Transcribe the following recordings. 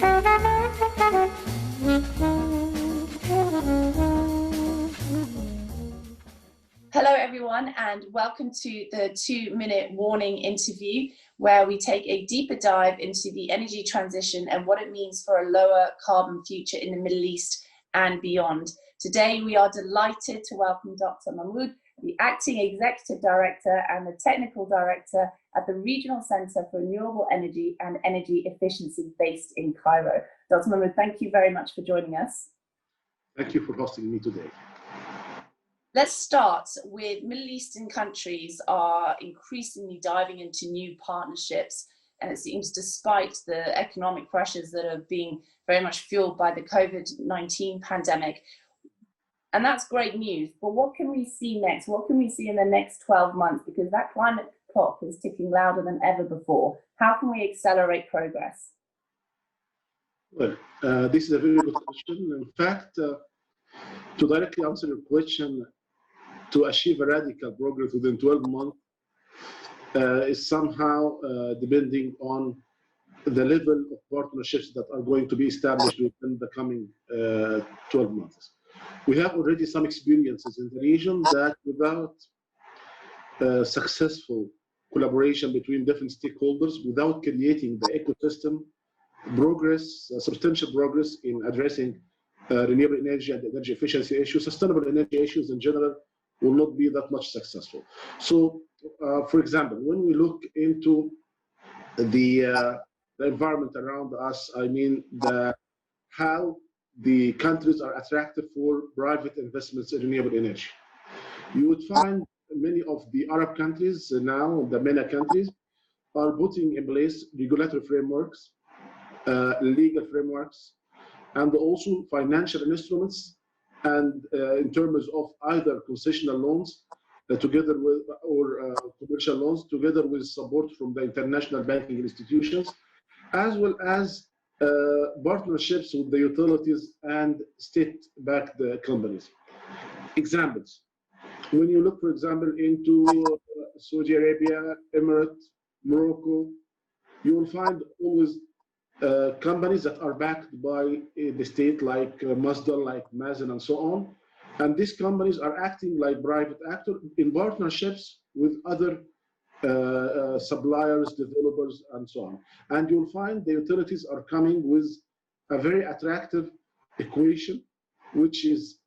Hello everyone, and welcome to the 2-minute warning interview, where we take a deeper dive into the energy transition and what it means for a lower carbon future in the Middle East and beyond. Today we are delighted to welcome Dr. Mahmoud, the Acting Executive Director and the Technical Director at the Regional Centre for Renewable Energy and Energy Efficiency based in Cairo. Dr. Mahmoud, thank you very much for joining us. Thank you for hosting me today. Let's start with Middle Eastern countries are increasingly diving into new partnerships, and it seems despite the economic pressures that are being very much fueled by the COVID-19 pandemic. And that's great news, but what can we see next? What can we see in the next 12 months? Because that climate clock is ticking louder than ever before. How can we accelerate progress? Well, this is a very good question. In fact, to directly answer your question, to achieve a radical progress within 12 months is somehow depending on the level of partnerships that are going to be established within the coming 12 months. We have already some experiences in the region that without successful collaboration between different stakeholders, without creating the ecosystem, substantial progress in addressing renewable energy and energy efficiency issues, sustainable energy issues in general, will not be that much successful. So, for example, when we look into the environment around us, I mean how the countries are attractive for private investments in renewable energy. You would find many of the Arab countries now, the MENA countries, are putting in place regulatory frameworks, legal frameworks, and also financial instruments, and in terms of either concessional loans together with or commercial loans together with support from the international banking institutions, as well as partnerships with the utilities and state-backed companies. Examples: when you look, for example, into Saudi Arabia, Emirates, Morocco, you will find always companies that are backed by the state, like Masdar, like Mazen, and so on. And these companies are acting like private actors in partnerships with other suppliers, developers, and so on. And you'll find the utilities are coming with a very attractive equation, which is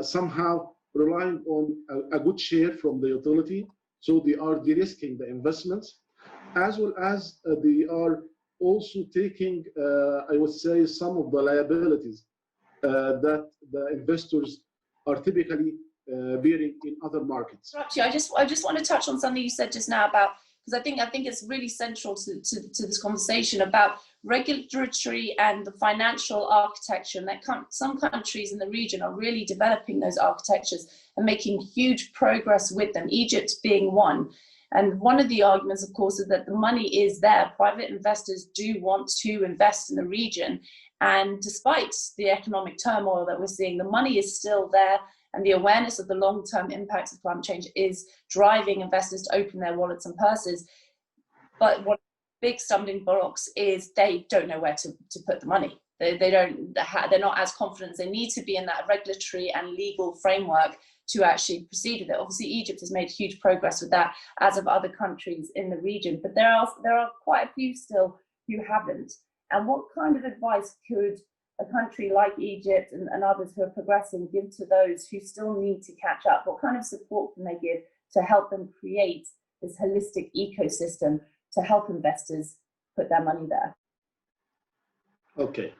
somehow relying on a good share from the utility. So they are de-risking the investments, as well as they are also taking, I would say, some of the liabilities that the investors are typically bearing in other markets. I just want to touch on something you said just now about, because I think it's really central to this conversation about regulatory and the financial architecture, and that some countries in the region are really developing those architectures and making huge progress with them, Egypt being one. And one of the arguments, of course, is that the money is there. Private investors do want to invest in the region. And despite the economic turmoil that we're seeing, the money is still there. And the awareness of the long-term impacts of climate change is driving investors to open their wallets and purses. But one big stumbling blocks is they don't know where to put the money. They're not as confident as they need to be in that regulatory and legal framework to actually proceed with it. Obviously, Egypt has made huge progress with that, as have other countries in the region, but there are quite a few still who haven't. And what kind of advice could a country like Egypt and others who are progressing give to those who still need to catch up? What kind of support can they give to help them create this holistic ecosystem to help investors put their money there? Okay.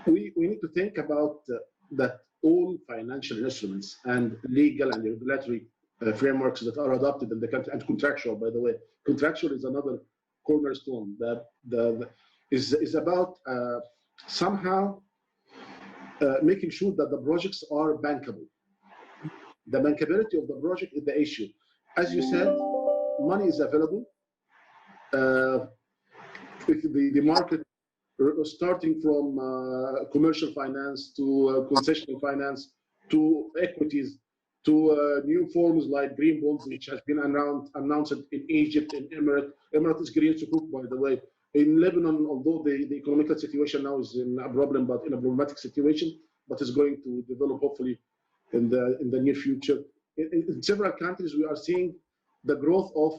We need to think about that all financial instruments and legal and regulatory frameworks that are adopted in the country, and contractual, by the way. Contractual is another cornerstone that is about somehow making sure that the projects are bankable. The bankability of the project is the issue. As you said, money is available. The market, starting from commercial finance to concessional finance to equities to new forms like green bonds, which has been announced in Egypt, in Emirates. Emirates is green sukuk, by the way, In Lebanon, although the economical situation now is in a problematic situation, but is going to develop hopefully in the near future. In several countries, we are seeing the growth of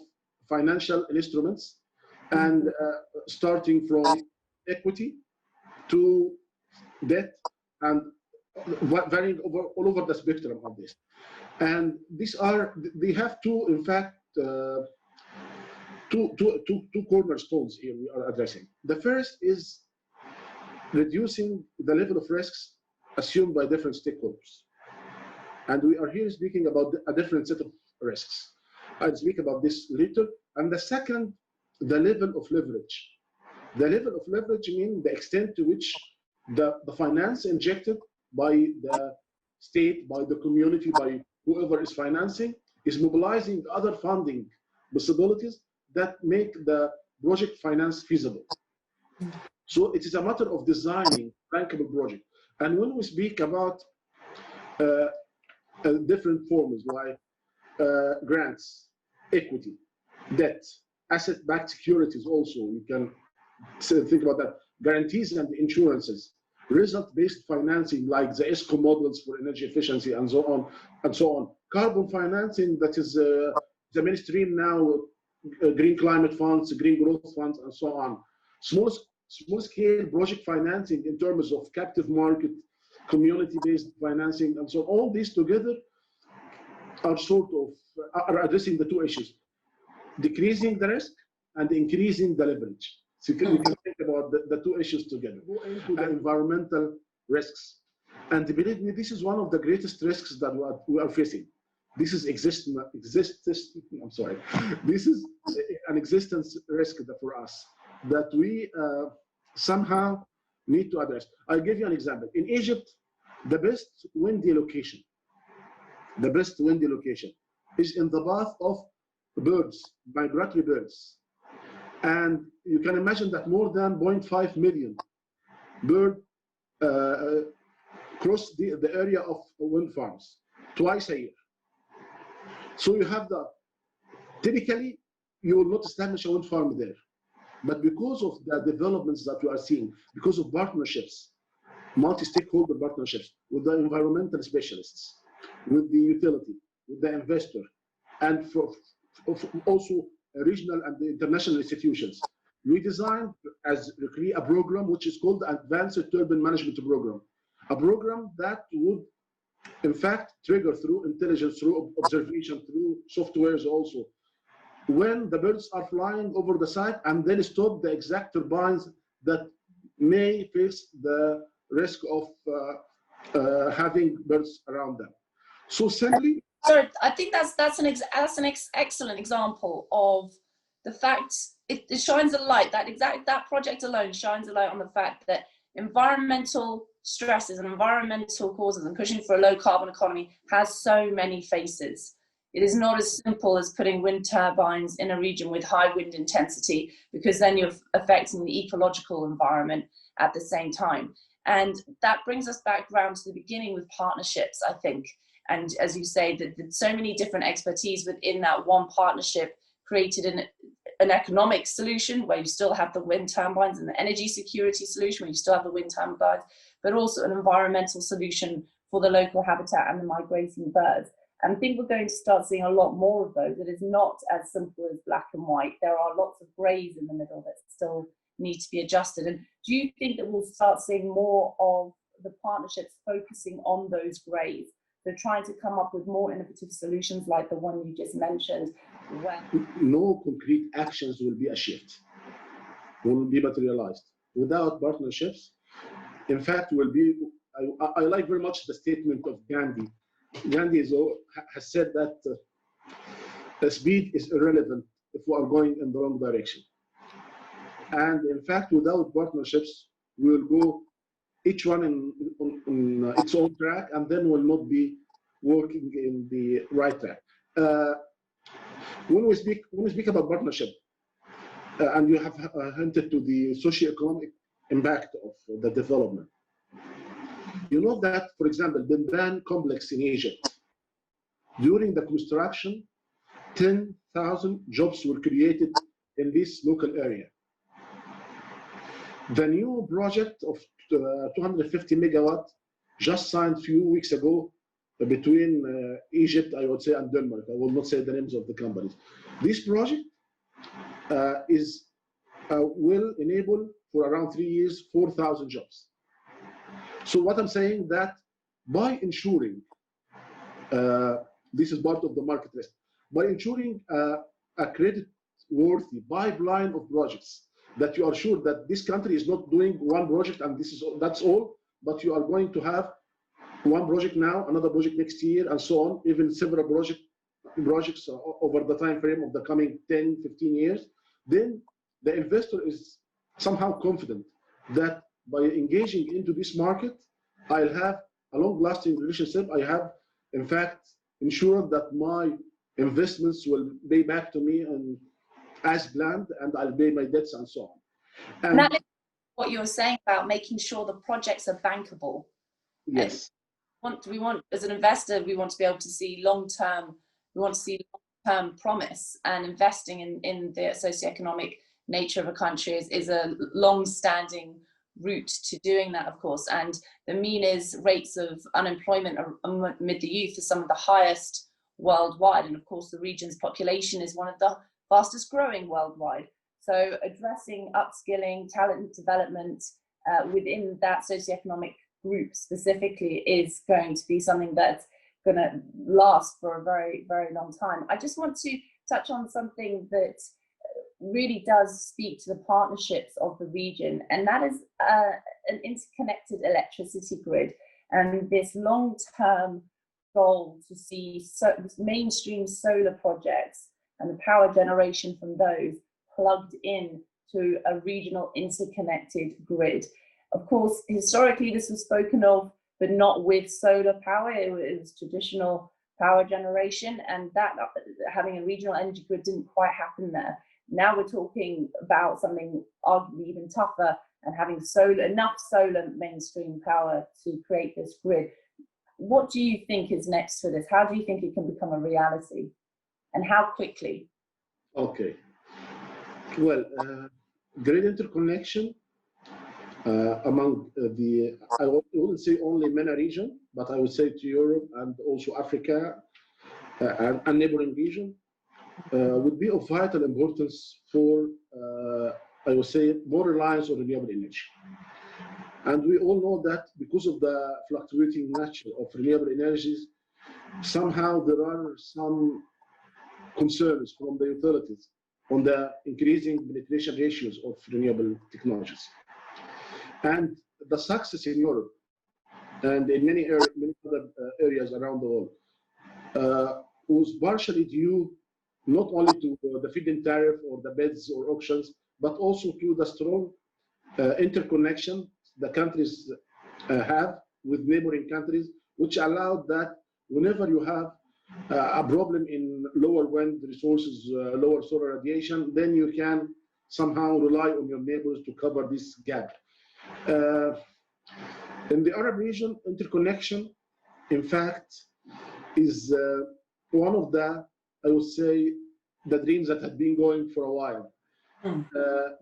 financial instruments, and starting from equity to debt, and varying all over the spectrum of this. And they have in fact, two cornerstones here we are addressing. The first is reducing the level of risks assumed by different stakeholders. And we are here speaking about a different set of risks. I'll speak about this later. And the second, the level of leverage. The level of leverage means the extent to which the finance injected by the state, by the community, by whoever is financing, is mobilizing other funding possibilities that make the project finance feasible. So it is a matter of designing bankable project. And when we speak about different forms like grants, equity, debt, asset-backed securities also, you can think about that, guarantees and insurances, result-based financing like the ESCO models for energy efficiency and so on and so on. Carbon financing, that is the mainstream now, green climate funds, green growth funds, and so on. Small-scale project financing in terms of captive market, community-based financing, and so all these together are addressing the two issues: decreasing the risk and increasing the leverage. So you can think about the two issues together. Go into the environmental risks, and believe me, this is one of the greatest risks that we are facing. This is This is an existence risk for us that we somehow need to address. I'll give you an example. In Egypt, the best windy location is in the path of birds, migratory birds. And you can imagine that more than 0.5 million birds cross the area of wind farms twice a year. So you have typically, you will not establish a wind farm there. But because of the developments that we are seeing, because of partnerships, multi-stakeholder partnerships with the environmental specialists, with the utility, with the investor, and also regional and international institutions, we designed as RCREEE a program which is called the Advanced Turbine Management Program, a program that would in fact trigger through intelligence, through observation, through softwares also, when the birds are flying over the site, and then stop the exact turbines that may face the risk of having birds around them. So simply, so I think that's an excellent example of the fact it shines a light. That project alone shines a light on the fact that environmental stresses and environmental causes and pushing for a low carbon economy has so many faces. It is not as simple as putting wind turbines in a region with high wind intensity, because then you're affecting the ecological environment at the same time. And that brings us back round to the beginning with partnerships, I think. And as you say, that so many different expertise within that one partnership created an economic solution where you still have the wind turbines, and the energy security solution where you still have the wind turbines, but also an environmental solution for the local habitat and the migrating birds. And I think we're going to start seeing a lot more of those. It is not as simple as black and white. There are lots of greys in the middle that still need to be adjusted. And do you think that we'll start seeing more of the partnerships focusing on those greys? So trying to come up with more innovative solutions like the one you just mentioned. No concrete actions will be achieved, will be materialized without partnerships. In fact, I like very much the statement of Gandhi. Gandhi has said that speed is irrelevant if we are going in the wrong direction. And in fact, without partnerships, we will go each one on its own track, and then will not be working in the right track. When we speak about partnership, and you have hinted to the socio-economic impact of the development. You know that, for example, the Benban complex in Egypt, during the construction, 10,000 jobs were created in this local area. The new project of 250 megawatt just signed a few weeks ago between Egypt, I would say, and Denmark. I will not say the names of the companies. This project will enable for around 3 years 4,000 jobs. So what I'm saying that by ensuring this is part of the market risk, by ensuring a credit-worthy pipeline of projects, that you are sure that this country is not doing one project and that's all, but you are going to have one project now, another project next year, and so on, even several projects over the time frame of the coming 10, 15 years, then the investor is somehow confident that by engaging into this market, I'll have a long-lasting relationship. I have, in fact, ensured that my investments will pay back to me and as planned, and I'll pay my debts and so on. And that is what you're saying about making sure the projects are bankable. Yes. We want, as an investor, we want to be able to see long-term, we want to see long-term promise, and investing in the socioeconomic nature of a country is a long-standing route to doing that, of course. And the mean is rates of unemployment amid the youth are some of the highest worldwide. And of course, the region's population is one of the fastest growing worldwide. So addressing upskilling, talent development within that socioeconomic group specifically is going to be something that's going to last for a very, very long time. I just want to touch on something that really does speak to the partnerships of the region, and that is an interconnected electricity grid, and this long-term goal to see mainstream solar projects and the power generation from those plugged in to a regional interconnected grid. Of course, historically this was spoken of, but not with solar power. It was traditional power generation, and that having a regional energy grid didn't quite happen there. Now we're talking about something arguably even tougher, and having enough solar mainstream power to create this grid. What do you think is next for this? How do you think it can become a reality, and how quickly? Okay. Well, grid interconnection among I wouldn't say only MENA region, but I would say to Europe and also Africa and neighboring region, would be of vital importance for, I would say, more reliance on renewable energy. And we all know that because of the fluctuating nature of renewable energies, somehow there are some concerns from the utilities on the increasing penetration ratios of renewable technologies. And the success in Europe and in many other areas around the world was partially due not only to the feed-in tariff or the bids or auctions, but also to the strong interconnection the countries have with neighboring countries, which allowed that whenever you have a problem in lower wind resources, lower solar radiation, then you can somehow rely on your neighbors to cover this gap. In the Arab region, interconnection, in fact, is one of the, I would say, the dreams that have been going for a while.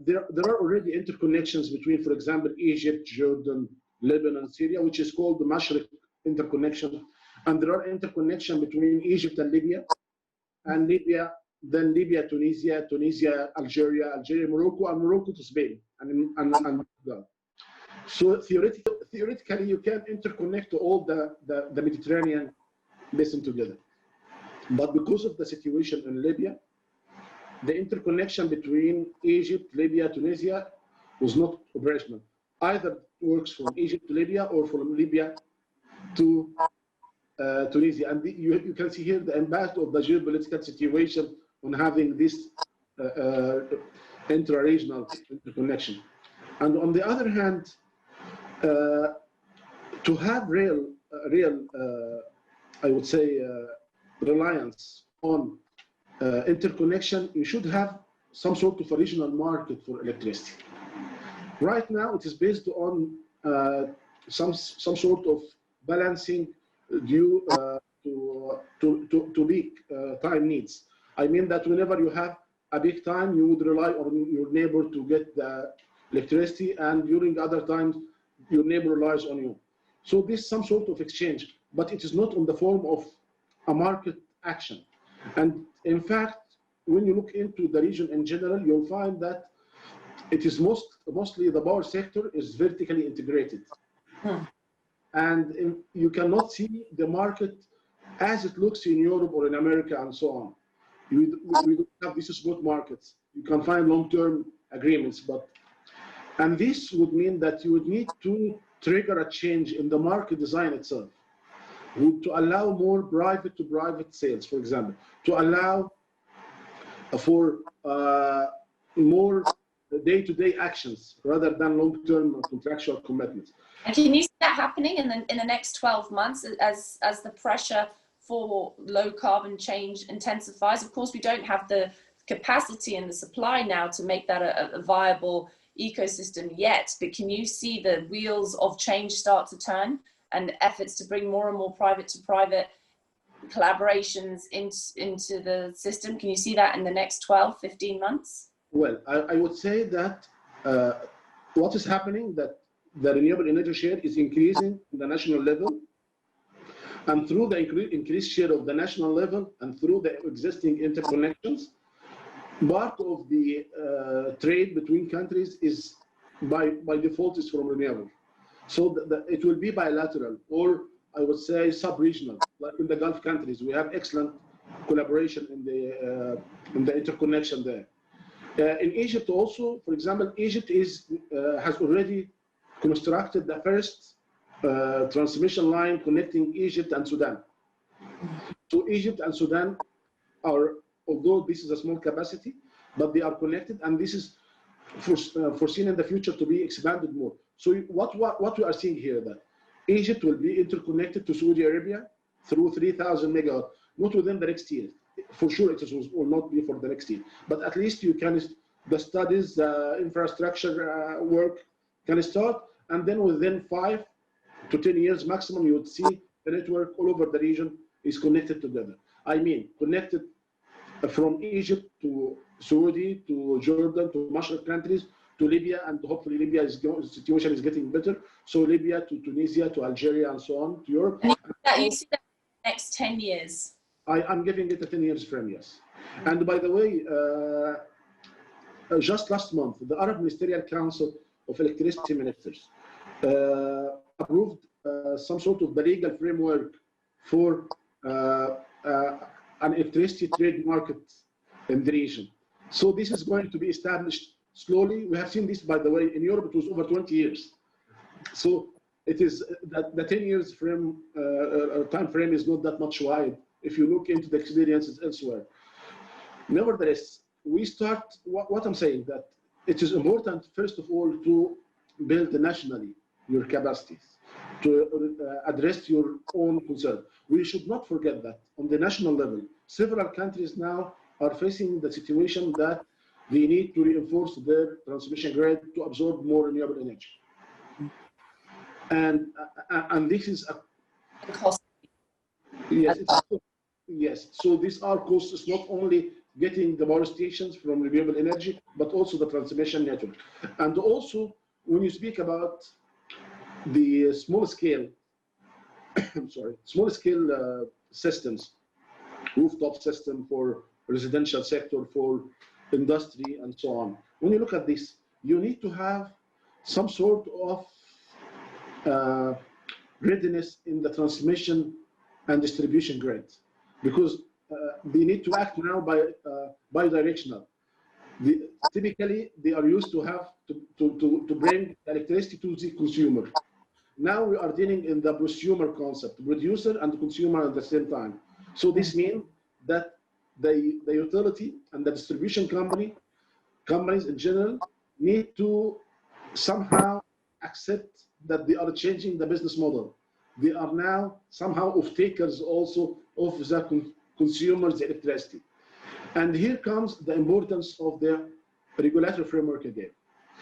There are already interconnections between, for example, Egypt, Jordan, Lebanon, Syria, which is called the Mashriq interconnection. And there are interconnection between Egypt and Libya, then Libya, Tunisia, Algeria, Morocco, and Morocco to Spain, and so theoretically, you can interconnect all the Mediterranean basin together. But because of the situation in Libya, the interconnection between Egypt, Libya, Tunisia was not operational. Either works from Egypt to Libya or from Libya to Tunisia. And you can see here the impact of the geopolitical situation on having this intra-regional interconnection. And on the other hand, to have real, I would say, reliance on interconnection, you should have some sort of a regional market for electricity. Right now, it is based on some sort of balancing due to peak time needs. I mean that whenever you have a big time, you would rely on your neighbor to get the electricity, and during other times, your neighbor relies on you. So this is some sort of exchange, but it is not on the form of a market action. And in fact, when you look into the region in general, you'll find that it is mostly the power sector is vertically integrated. And you cannot see the market as it looks in Europe or in America and so on. We don't have these spot markets. You can find long-term agreements, and this would mean that you would need to trigger a change in the market design itself, to allow more private-to-private sales, for example, to allow for more day-to-day actions rather than long-term contractual commitments. And can you see that happening in the next 12 months as the pressure for low carbon change intensifies? Of course, we don't have the capacity and the supply now to make that a viable ecosystem yet, but can you see the wheels of change start to turn and efforts to bring more and more private-to-private collaborations into the system? Can you see that in the next 12, 15 months? Well, I would say that what is happening, that the renewable energy share is increasing on the national level, and through the increased share of the national level and through the existing interconnections, part of the trade between countries is by default is from renewable. So it will be bilateral, or I would say sub-regional. Like in the Gulf countries, we have excellent collaboration in the interconnection there. In Egypt also, for example, Egypt has already constructed the first transmission line connecting Egypt and Sudan. So Egypt and Sudan are, although this is a small capacity, but they are connected, and this is foreseen in the future to be expanded more. So what we are seeing here, that Egypt will be interconnected to Saudi Arabia through 3,000 megawatt, not within the next year. For sure, it will not be for the next year, but at least you can, the studies, infrastructure work can start, and then within 5 to 10 years maximum, you would see the network all over the region is connected together. I mean, connected from Egypt to Saudi, to Jordan, to Mashrek countries, to Libya, and hopefully Libya's situation is getting better. So Libya to Tunisia, to Algeria, and so on, to Europe. And you see that in the next 10 years? I'm giving it a 10 years frame, yes. And by the way, just last month, the Arab Ministerial Council of Electricity Ministers approved some sort of the legal framework for an electricity trade market in the region. So this is going to be established slowly. We have seen this, by the way, in Europe, it was over 20 years. So it is that the 10 years frame, time frame is not that much wide if you look into the experiences elsewhere. Nevertheless, we start, what I'm saying, that it is important, first of all, to build nationally your capacities, to address your own concern. We should not forget that on the national level, several countries now are facing the situation that they need to reinforce their transmission grid to absorb more renewable energy. And this is a cost. Yes, so these are costs, not only getting the power stations from renewable energy, but also the transmission network. And also, when you speak about the small scale, small scale systems, rooftop system for residential sector, for industry, and so on. When you look at this, you need to have some sort of readiness in the transmission and distribution grid, because they need to act now bi-directional. Typically, they are used to have to bring electricity to the consumer. Now we are dealing in the prosumer concept, producer and consumer at the same time. So this means that the utility and the distribution companies in general, need to somehow accept that they are changing the business model. They are now somehow off-takers also of the consumers' electricity. And here comes the importance of the regulatory framework again.